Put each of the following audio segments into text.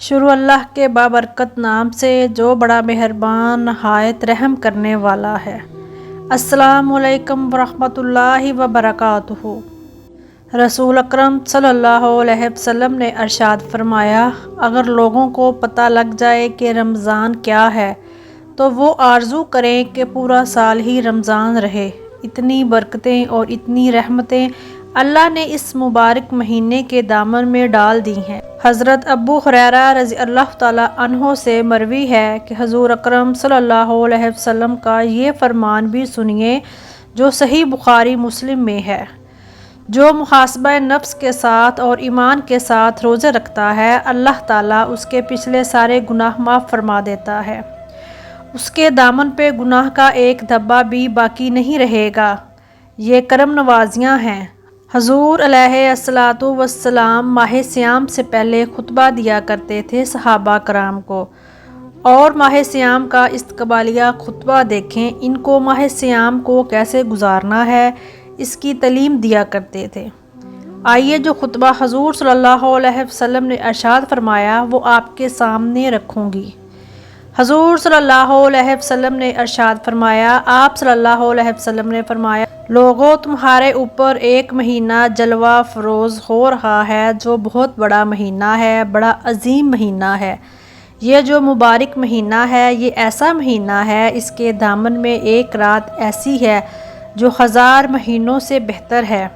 شروع اللہ کے بابرکت نام سے جو بڑا مہربان نہایت رحم کرنے والا ہے۔ السلام علیکم ورحمۃ اللہ وبرکاتہ۔ رسول اکرم صلی اللہ علیہ وسلم نے ارشاد فرمایا، اگر لوگوں کو پتہ لگ جائے کہ رمضان کیا ہے تو وہ آرزو کریں کہ پورا سال ہی رمضان رہے۔ اتنی برکتیں اور اتنی رحمتیں اللہ نے اس مبارک مہینے کے دامن میں ڈال دی ہیں۔ حضرت ابو ہریرہ رضی اللہ تعالیٰ عنہ سے مروی ہے کہ حضور اکرم صلی اللہ علیہ وسلم کا یہ فرمان بھی سنیے جو صحیح بخاری مسلم میں ہے، جو محاسبہ نفس کے ساتھ اور ایمان کے ساتھ روزے رکھتا ہے، اللہ تعالیٰ اس کے پچھلے سارے گناہ معاف فرما دیتا ہے، اس کے دامن پہ گناہ کا ایک دھبا بھی باقی نہیں رہے گا۔ یہ کرم نوازیاں ہیں۔ حضور علیہ الصلوۃ والسلام ماہ سیام سے پہلے خطبہ دیا کرتے تھے صحابہ کرام کو، اور ماہ سیام کا استقبالیہ خطبہ دیکھیں، ان کو ماہ سیام کو کیسے گزارنا ہے اس کی تعلیم دیا کرتے تھے۔ آئیے جو خطبہ حضور صلی اللہ علیہ وسلم نے ارشاد فرمایا وہ آپ کے سامنے رکھوں گی۔ حضور صلی اللہ علیہ وسلم نے ارشاد فرمایا، آپ صلی اللہ علیہ وسلم نے فرمایا، لوگوں تمہارے اوپر ایک مہینہ جلوہ فروز ہو رہا ہے جو بہت بڑا مہینہ ہے، بڑا عظیم مہینہ ہے۔ یہ جو مبارک مہینہ ہے یہ ایسا مہینہ ہے، اس کے دامن میں ایک رات ایسی ہے جو 1000 مہینوں سے بہتر ہے۔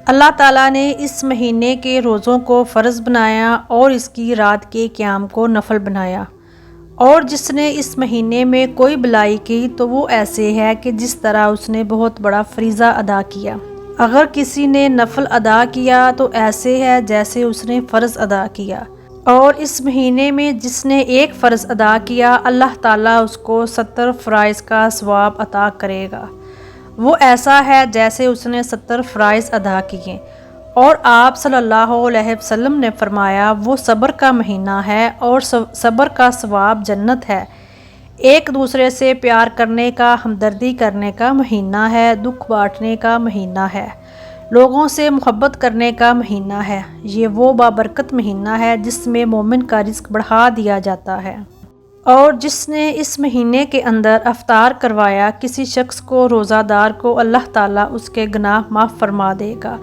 اللہ تعالیٰ نے اس مہینے کے روزوں کو فرض بنایا اور اس کی رات کے قیام کو نفل بنایا، اور جس نے اس مہینے میں کوئی بھلائی کی تو وہ ایسے ہے کہ جس طرح اس نے بہت بڑا فریضہ ادا کیا۔ اگر کسی نے نفل ادا کیا تو ایسے ہے جیسے اس نے فرض ادا کیا، اور اس مہینے میں جس نے ایک فرض ادا کیا اللہ تعالیٰ اس کو 70 فرائض کا ثواب عطا کرے گا، وہ ایسا ہے جیسے اس نے 70 فرائض ادا کیے۔ اور آپ صلی اللہ علیہ وسلم نے فرمایا، وہ صبر کا مہینہ ہے اور صبر کا ثواب جنت ہے۔ ایک دوسرے سے پیار کرنے کا، ہمدردی کرنے کا مہینہ ہے، دکھ بانٹنے کا مہینہ ہے، لوگوں سے محبت کرنے کا مہینہ ہے۔ یہ وہ بابرکت مہینہ ہے جس میں مومن کا رزق بڑھا دیا جاتا ہے۔ اور جس نے اس مہینے کے اندر افطار کروایا کسی شخص کو، روزہ دار کو، اللہ تعالیٰ اس کے گناہ معاف فرما دے گا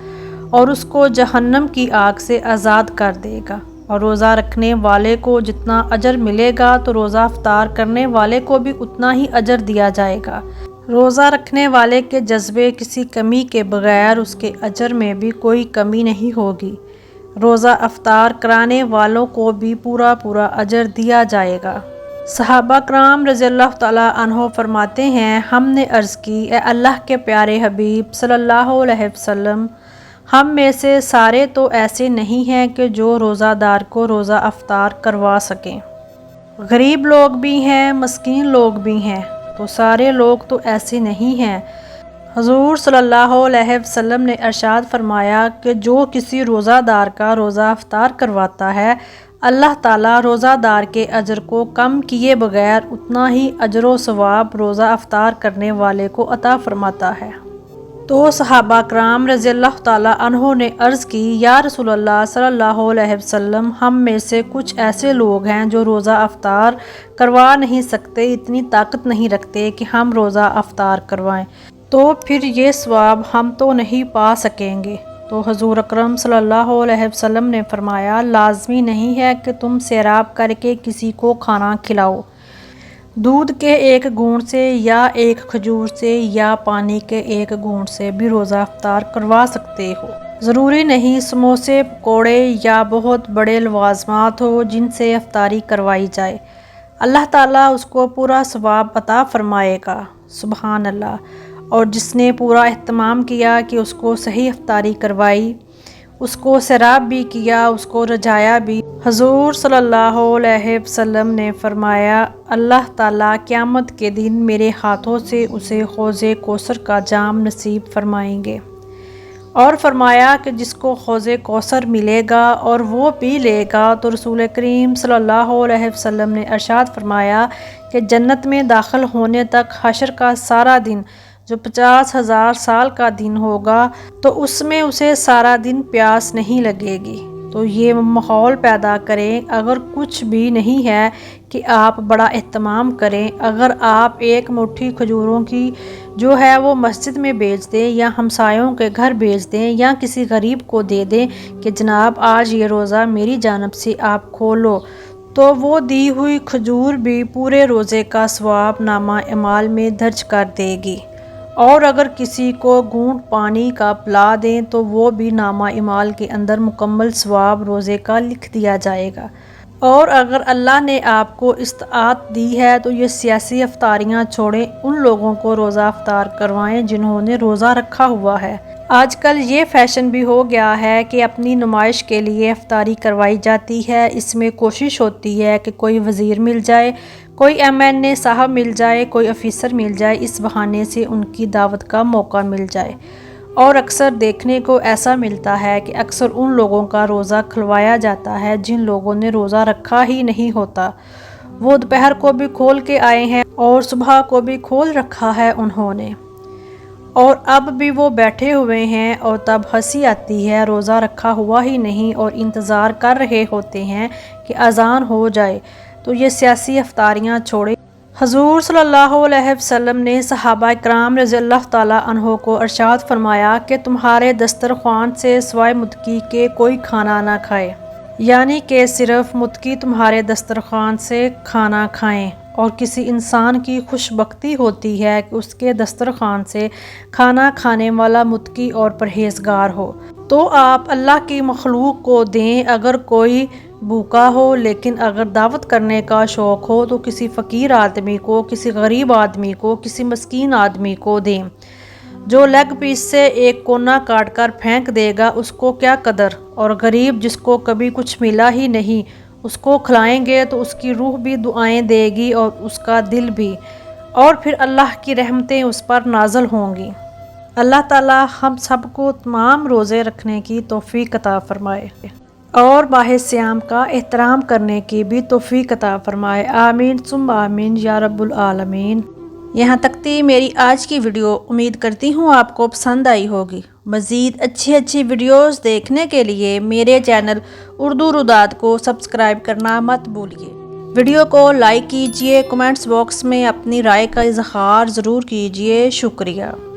اور اس کو جہنم کی آگ سے آزاد کر دے گا۔ اور روزہ رکھنے والے کو جتنا اجر ملے گا تو روزہ افطار کرنے والے کو بھی اتنا ہی اجر دیا جائے گا۔ روزہ رکھنے والے کے جذبے کسی کمی کے بغیر اس کے اجر میں بھی کوئی کمی نہیں ہوگی۔ روزہ افطار کرانے والوں کو بھی پورا اجر دیا جائے گا۔ صحابہ کرام رضی اللہ تعالیٰ عنہ فرماتے ہیں، ہم نے عرض کی، اے اللہ کے پیارے حبیب صلی اللہ علیہ وسلم، ہم میں سے سارے تو ایسے نہیں ہیں کہ جو روزہ دار کو روزہ افطار کروا سکیں، غریب لوگ بھی ہیں، مسکین لوگ بھی ہیں، تو سارے لوگ تو ایسے نہیں ہیں۔ حضور صلی اللہ علیہ وسلم نے ارشاد فرمایا کہ جو کسی روزہ دار کا روزہ افطار کرواتا ہے اللہ تعالیٰ روزہ دار کے اجر کو کم کیے بغیر اتنا ہی اجر و ثواب روزہ افطار کرنے والے کو عطا فرماتا ہے۔ تو صحابہ کرام رضی اللہ تعالیٰ عنہ نے عرض کی، یا رسول اللہ صلی اللہ علیہ وسلم، ہم میں سے کچھ ایسے لوگ ہیں جو روزہ افطار کروا نہیں سکتے، اتنی طاقت نہیں رکھتے کہ ہم روزہ افطار کروائیں، تو پھر یہ ثواب ہم تو نہیں پا سکیں گے۔ تو حضور اکرم صلی اللہ علیہ وسلم نے فرمایا، لازمی نہیں ہے کہ تم سیراب کر کے کسی کو کھانا کھلاؤ، دودھ کے ایک گھونٹ سے یا ایک کھجور سے یا پانی کے ایک گھونٹ سے بھی روزہ افطار کروا سکتے ہو۔ ضروری نہیں سموسے، پکوڑے یا بہت بڑے لوازمات ہو جن سے افطاری کروائی جائے، اللہ تعالیٰ اس کو پورا ثواب عطا فرمائے گا۔ سبحان اللہ۔ اور جس نے پورا اہتمام کیا کہ اس کو صحیح افطاری کروائی، اس کو سیراب بھی کیا، اس کو رجایا بھی، حضور صلی اللہ علیہ وسلم نے فرمایا، اللہ تعالیٰ قیامت کے دن میرے ہاتھوں سے اسے حوض کوثر کا جام نصیب فرمائیں گے۔ اور فرمایا کہ جس کو حوض کوثر ملے گا اور وہ پی لے گا تو رسول کریم صلی اللہ علیہ وسلم نے ارشاد فرمایا کہ جنت میں داخل ہونے تک حشر کا سارا دن جو 50,000 سال کا دن ہوگا تو اس میں اسے سارا دن پیاس نہیں لگے گی۔ تو یہ ماحول پیدا کریں۔ اگر کچھ بھی نہیں ہے کہ آپ بڑا اہتمام کریں، اگر آپ ایک مٹھی کھجوروں کی جو ہے وہ مسجد میں بیچ دیں یا ہمسایوں کے گھر بیچ دیں یا کسی غریب کو دے دیں کہ جناب آج یہ روزہ میری جانب سے آپ کھولو، تو وہ دی ہوئی کھجور بھی پورے روزے کا ثواب نامہ اعمال میں درج کر دے گی۔ اور اگر کسی کو گھونٹ پانی کا پلا دیں تو وہ بھی نامہ اعمال کے اندر مکمل ثواب روزے کا لکھ دیا جائے گا۔ اور اگر اللہ نے آپ کو استطاعت دی ہے تو یہ سیاسی افطاریاں چھوڑیں، ان لوگوں کو روزہ افطار کروائیں جنہوں نے روزہ رکھا ہوا ہے۔ آج کل یہ فیشن بھی ہو گیا ہے کہ اپنی نمائش کے لیے افطاری کروائی جاتی ہے۔ اس میں کوشش ہوتی ہے کہ کوئی وزیر مل جائے، کوئی MNA صاحب مل جائے، کوئی آفیسر مل جائے، اس بہانے سے ان کی دعوت کا موقع مل جائے۔ اور اکثر دیکھنے کو ایسا ملتا ہے کہ اکثر ان لوگوں کا روزہ کھلوایا جاتا ہے جن لوگوں نے روزہ رکھا ہی نہیں ہوتا۔ وہ دوپہر کو بھی کھول کے آئے ہیں اور صبح کو بھی کھول رکھا ہے انہوں نے، اور اب بھی وہ بیٹھے ہوئے ہیں، اور تب ہنسی آتی ہے، روزہ رکھا ہوا ہی نہیں اور انتظار کر رہے ہوتے ہیں کہ اذان ہو جائے۔ تو یہ سیاسی افطاریاں چھوڑے۔ حضور صلی اللہ علیہ وسلم نے صحابہ کرام رضی اللہ تعالیٰ عنہ کو ارشاد فرمایا کہ تمہارے دسترخوان سے سوائے متقی کے کوئی کھانا نہ کھائے، یعنی کہ صرف متقی تمہارے دسترخوان سے کھانا کھائیں۔ اور کسی انسان کی خوش بختی ہوتی ہے کہ اس کے دسترخوان سے کھانا کھانے والا متقی اور پرہیزگار ہو۔ تو آپ اللہ کی مخلوق کو دیں، اگر کوئی بھوکا ہو، لیکن اگر دعوت کرنے کا شوق ہو تو کسی فقیر آدمی کو، کسی غریب آدمی کو، کسی مسکین آدمی کو دیں۔ جو لیگ پیس سے ایک کونا کاٹ کر پھینک دے گا اس کو کیا قدر، اور غریب جس کو کبھی کچھ ملا ہی نہیں اس کو کھلائیں گے تو اس کی روح بھی دعائیں دے گی اور اس کا دل بھی، اور پھر اللہ کی رحمتیں اس پر نازل ہوں گی۔ اللہ تعالی ہم سب کو تمام روزے رکھنے کی توفیق عطا فرمائے اور ماہ صیام کا احترام کرنے کی بھی توفیق عطا فرمائے۔ آمین ثم آمین یا رب العالمین۔ یہاں تک تھی میری آج کی ویڈیو، امید کرتی ہوں آپ کو پسند آئی ہوگی۔ مزید اچھی ویڈیوز دیکھنے کے لیے میرے چینل اردو روداد کو سبسکرائب کرنا مت بھولیے۔ ویڈیو کو لائک کیجئے، کمنٹس باکس میں اپنی رائے کا اظہار ضرور کیجئے۔ شکریہ۔